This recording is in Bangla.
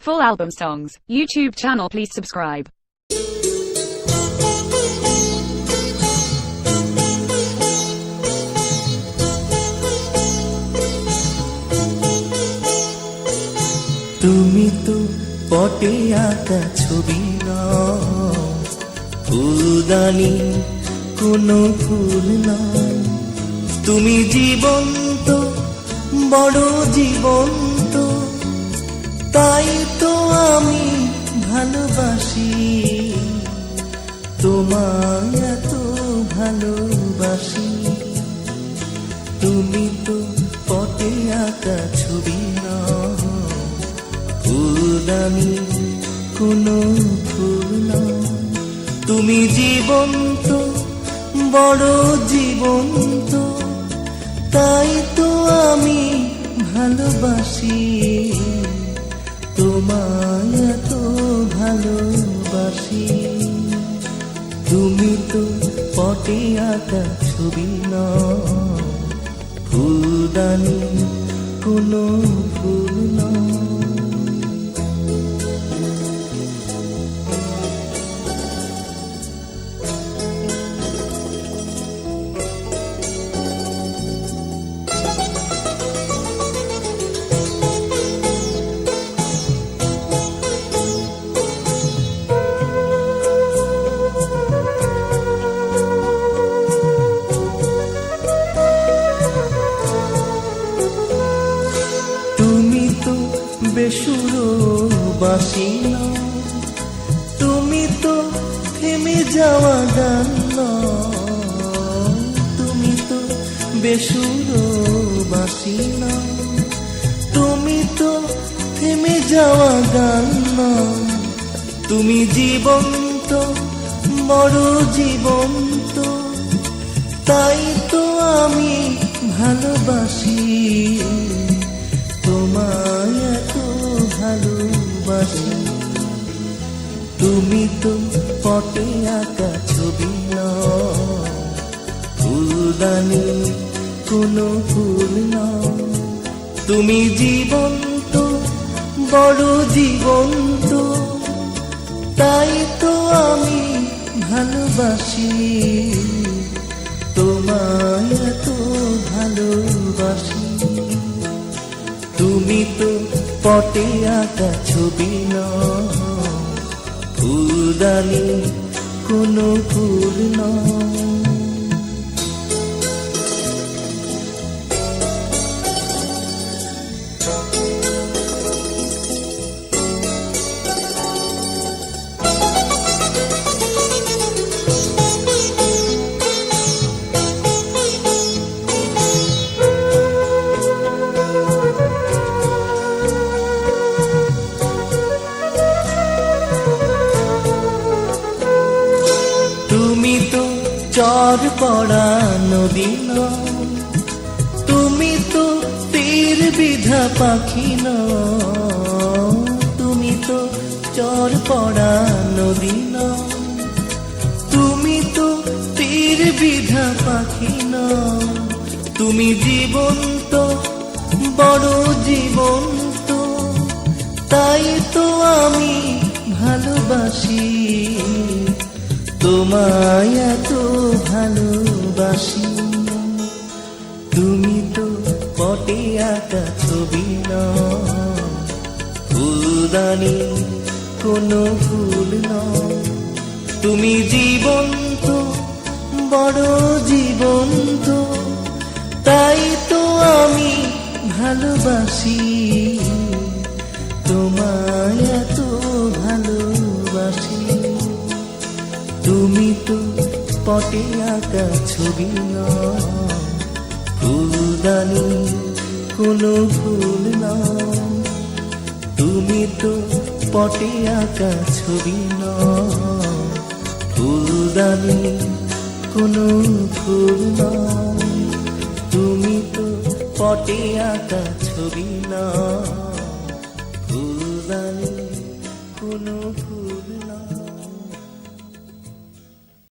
Full album songs. YouTube channel, please subscribe. তুমি তো পটে আঁকা ছবি নও, ফুলদানি কোনো ফুল নয়। তুমি জীবন্ত, বড় জীবন্ত, তাই তো আমি ভালোবাসি তোমায়, এত ভালোবাসি। তুমি তো পটে আঁকা ছবি নও, ফুলদানি কোনো ফুল নয়। তুমি জীবন্ত, বড় জীবন্ত, তাই তো আমি ভালোবাসি তোমায়, এত ভালোবাসি। তুমি তো পটে আঁকা ছবি নও, ফুলদানি কোনো ফুল নয়। বেসুরো বাসি নও, তুমি তো থেমে যাওয়া গান নও। তুমি তো বেসুরো বাসি নও, তুমি তো থেমে যাওয়া গান নও। তুমি জীবন্ত, বড় জীবন্ত, তাই তো আমি ভালোবাসি তোমায়, এত ভালোবাসি। তুমি তো পটে আঁকা ছবি নও, ফুলদানি কোনো ফুল নও। তুমি জীবন্ত, বড় জীবন্ত, তাই তো আমি ভালোবাসি তোমায়, এত ভালোবাসি। তুমি তো পটে আঁকা ছবি নও, ফুলদানি কোনো ফুল নয়। চর পড়া নদী নও, তুমি তো তীর বিধা পাখি নও। তুমি তো চর পড়া নদী নও, তুমি তো তীর বিধা পাখি নও। তুমি জীবন্ত, বড় জীবন্ত, তাই তো আমি ভালোবাসি তোমায়, এত ভালোবাসি। তুমি তো পটে আঁকা ছবি নও, ফুলদানি কোনো ফুল নয়। তুমি জীবন্ত, বড় জীবন্ত, তাই তো আমি ভালোবাসি তোমায়, এত ভালোবাসি। তুমি তো পটে আঁকা ছবি নও, ফুলদানি কোনো ফুল নয়। তুমি তো পটে আঁকা ছবি নও, ফুলদানি কোনো ফুল নয়। তুমি তো পটে আঁকা ছবি নও, ফুলদানি কোনো ফুল নয়।